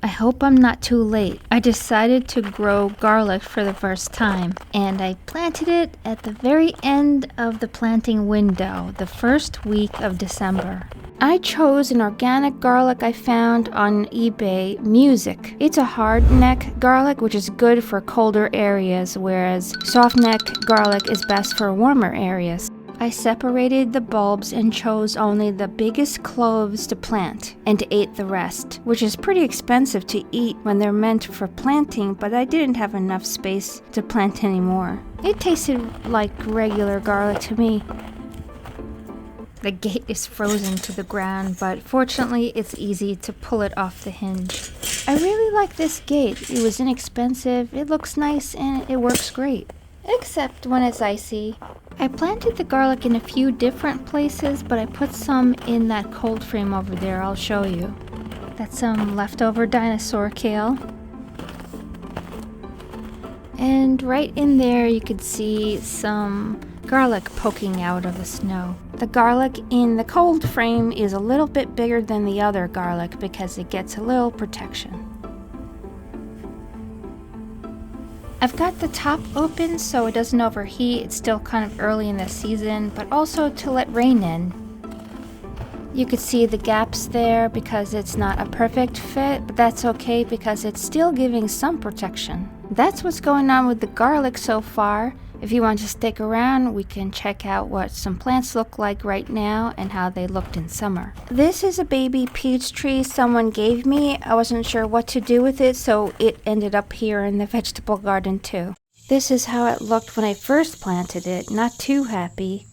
I hope I'm not too late. I decided to grow garlic for the first time, and I planted it at the very end of the planting window, the first week of December. I chose an organic garlic I found on eBay, Music. It's a hard neck garlic, which is good for colder areas, whereas soft neck garlic is best for warmer areas. I separated the bulbs and chose only the biggest cloves to plant and ate the rest, which is pretty expensive to eat when they're meant for planting, but I didn't have enough space to plant any more. It tasted like regular garlic to me. The gate is frozen to the ground, but fortunately it's easy to pull it off the hinge. I really like this gate. It was inexpensive, it looks nice, and it works great. Except when it's icy. I planted the garlic in a few different places, but I put some in that cold frame over there. I'll show you. That's some leftover dinosaur kale. And right in there you could see some garlic poking out of the snow. The garlic in the cold frame is a little bit bigger than the other garlic because it gets a little protection. I've got the top open so it doesn't overheat. It's still kind of early in the season, but also to let rain in. You could see the gaps there because it's not a perfect fit, but that's okay because it's still giving some protection. That's what's going on with the garlic so far. If you want to stick around, we can check out what some plants look like right now and how they looked in summer. This is a baby peach tree someone gave me. I wasn't sure what to do with it, so it ended up here in the vegetable garden too. This is how it looked when I first planted it, not too happy.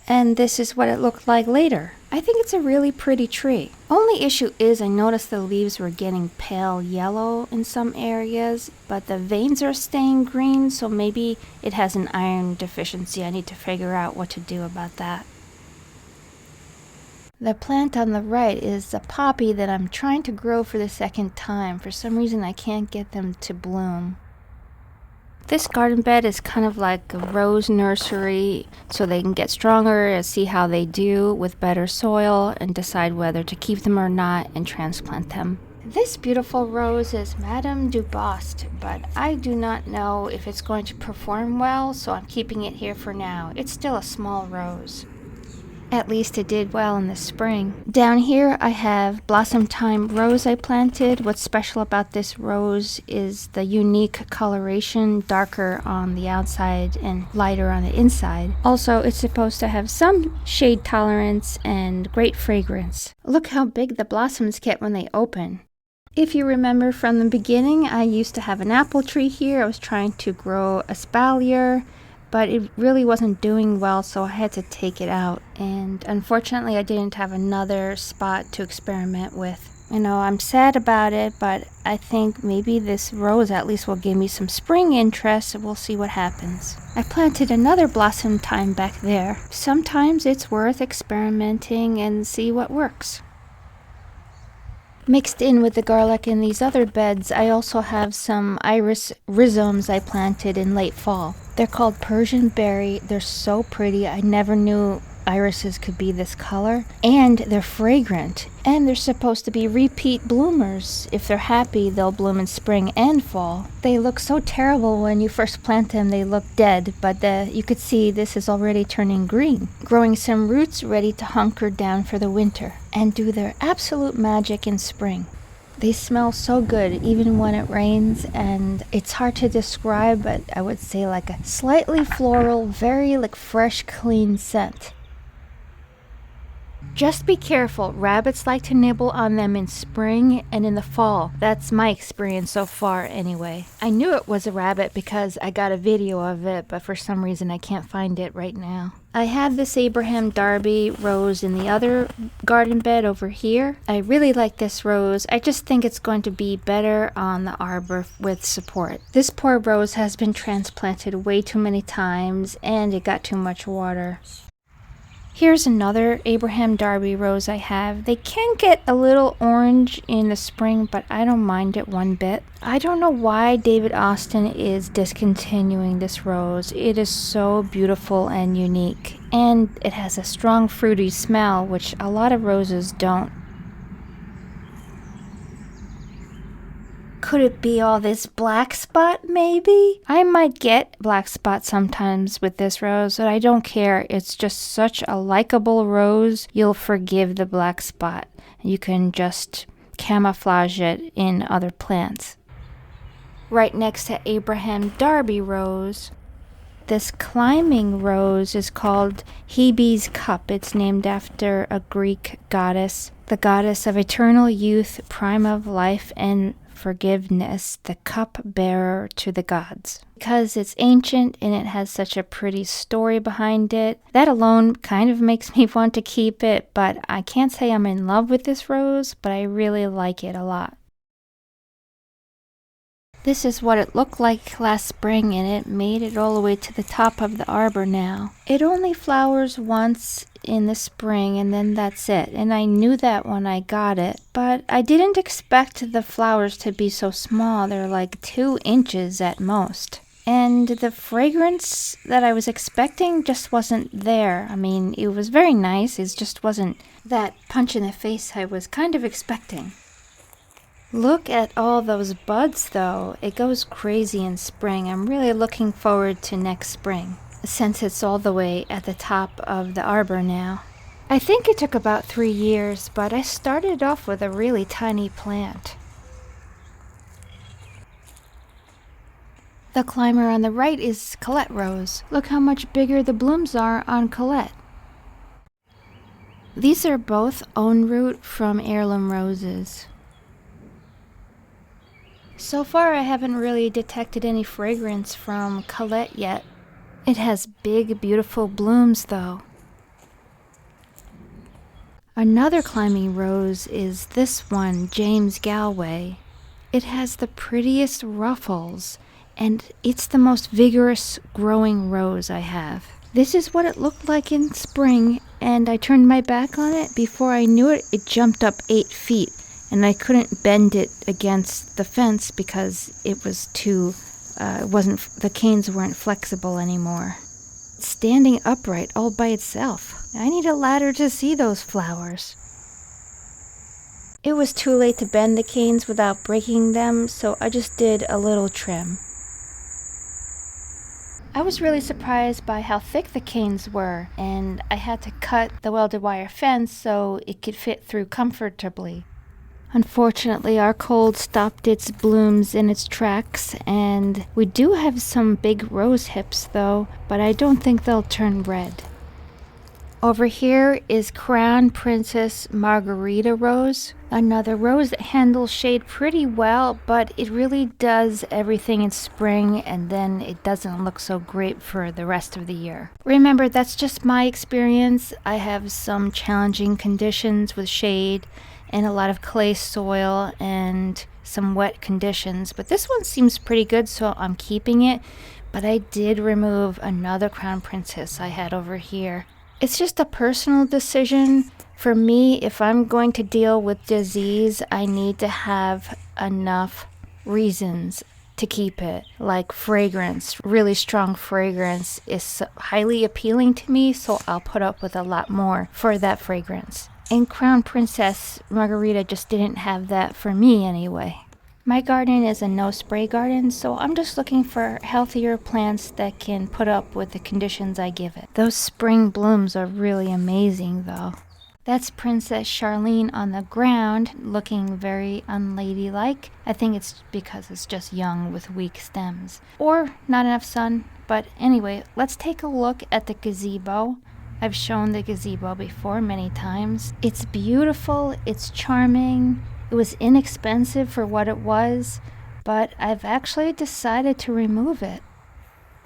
And this is what it looked like later. I think it's a really pretty tree. Only issue is I noticed the leaves were getting pale yellow in some areas, but the veins are staying green, so maybe it has an iron deficiency. I need to figure out what to do about that. The plant on the right is a poppy that I'm trying to grow for the second time. For some reason I can't get them to bloom. This garden bed is kind of like a rose nursery, so they can get stronger and see how they do with better soil and decide whether to keep them or not and transplant them. This beautiful rose is Madame Dubost, but I do not know if it's going to perform well, so I'm keeping it here for now. It's still a small rose. At least it did well in the spring. Down here I have Blossom Time Rose I planted. What's special about this rose is the unique coloration, darker on the outside and lighter on the inside. Also, it's supposed to have some shade tolerance and great fragrance. Look how big the blossoms get when they open. If you remember from the beginning, I used to have an apple tree here. I was trying to grow espalier, but it really wasn't doing well, so I had to take it out. And unfortunately, I didn't have another spot to experiment with. You know, I'm sad about it, but I think maybe this rose at least will give me some spring interest, and we'll see what happens. I planted another Blossom Time back there. Sometimes it's worth experimenting and see what works. Mixed in with the garlic in these other beds, I also have some iris rhizomes I planted in late fall. They're called Persian berry. They're so pretty. I never knew irises could be this color. And they're fragrant. And they're supposed to be repeat bloomers. If they're happy, they'll bloom in spring and fall. They look so terrible when you first plant them. They look dead, but you could see this is already turning green, growing some roots ready to hunker down for the winter and do their absolute magic in spring. They smell so good even when it rains, and it's hard to describe, but I would say like a slightly floral, very like fresh, clean scent. Just be careful. Rabbits like to nibble on them in spring and in the fall. That's my experience so far anyway. I knew it was a rabbit because I got a video of it, but for some reason I can't find it right now. I have this Abraham Darby rose in the other garden bed over here. I really like this rose. I just think it's going to be better on the arbor with support. This poor rose has been transplanted way too many times and it got too much water. Here's another Abraham Darby rose I have. They can get a little orange in the spring, but I don't mind it one bit. I don't know why David Austin is discontinuing this rose. It is so beautiful and unique, and it has a strong fruity smell, which a lot of roses don't. Could it be all this black spot, maybe? I might get black spot sometimes with this rose, but I don't care. It's just such a likable rose. You'll forgive the black spot. You can just camouflage it in other plants. Right next to Abraham Darby rose, this climbing rose is called Hebe's Cup. It's named after a Greek goddess, the goddess of eternal youth, prime of life, and forgiveness, the cup bearer to the gods. Because it's ancient and it has such a pretty story behind it, that alone kind of makes me want to keep it, but I can't say I'm in love with this rose, but I really like it a lot. This is what it looked like last spring, and it made it all the way to the top of the arbor now. It only flowers once in the spring, and then that's it. And I knew that when I got it, but I didn't expect the flowers to be so small. They're like 2 inches at most. And the fragrance that I was expecting just wasn't there. I mean, it was very nice. It just wasn't that punch in the face I was kind of expecting. Look at all those buds, though. It goes crazy in spring. I'm really looking forward to next spring, since it's all the way at the top of the arbor now. I think it took about 3 years, but I started off with a really tiny plant. The climber on the right is Colette Rose. Look how much bigger the blooms are on Colette. These are both own root from heirloom roses. So far, I haven't really detected any fragrance from Colette yet. It has big, beautiful blooms, though. Another climbing rose is this one, James Galway. It has the prettiest ruffles, and it's the most vigorous growing rose I have. This is what it looked like in spring, and I turned my back on it. Before I knew it, it jumped up 8 feet. And I couldn't bend it against the fence because it was too, the canes weren't flexible anymore. It's standing upright all by itself. I need a ladder to see those flowers. It was too late to bend the canes without breaking them, so I just did a little trim. I was really surprised by how thick the canes were, and I had to cut the welded wire fence so it could fit through comfortably. Unfortunately, our cold stopped its blooms in its tracks, and we do have some big rose hips though, but I don't think they'll turn red. Over here is Crown Princess Margarita Rose, another rose that handles shade pretty well, but it really does everything in spring, and then it doesn't look so great for the rest of the year. Remember, that's just my experience. I have some challenging conditions with shade, and a lot of clay soil and some wet conditions, but this one seems pretty good, so I'm keeping it. But I did remove another Crown Princess I had over here. It's just a personal decision. For me, if I'm going to deal with disease, I need to have enough reasons to keep it. Like fragrance, really strong fragrance is highly appealing to me, so I'll put up with a lot more for that fragrance. And Crown Princess Margarita just didn't have that for me anyway. My garden is a no-spray garden, so I'm just looking for healthier plants that can put up with the conditions I give it. Those spring blooms are really amazing, though. That's Princess Charlene on the ground, looking very unladylike. I think it's because it's just young with weak stems. Or not enough sun. But anyway, let's take a look at the gazebo. I've shown the gazebo before many times. It's beautiful, it's charming, it was inexpensive for what it was, but I've actually decided to remove it.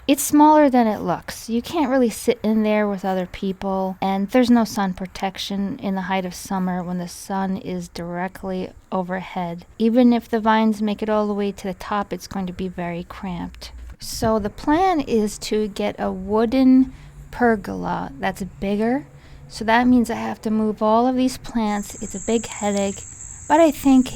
It's smaller than it looks. You can't really sit in there with other people, and there's no sun protection in the height of summer when the sun is directly overhead. Even if the vines make it all the way to the top, it's going to be very cramped. So the plan is to get a wooden pergola that's bigger, so that means I have to move all of these plants. It's a big headache, but I think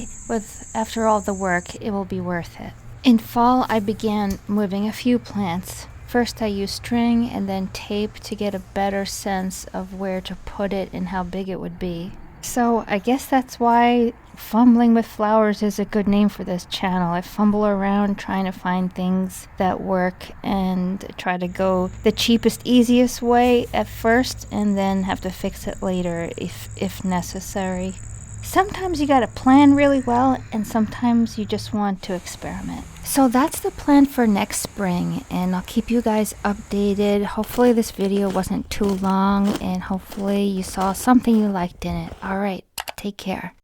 after all the work, it will be worth it. In fall, I began moving a few plants. First I used string and then tape to get a better sense of where to put it and how big it would be. So I guess that's why Fumbling with Flowers is a good name for this channel. I fumble around trying to find things that work and try to go the cheapest, easiest way at first and then have to fix it later if necessary. Sometimes you gotta plan really well and sometimes you just want to experiment. So that's the plan for next spring, and I'll keep you guys updated. Hopefully this video wasn't too long and hopefully you saw something you liked in it. Alright, take care.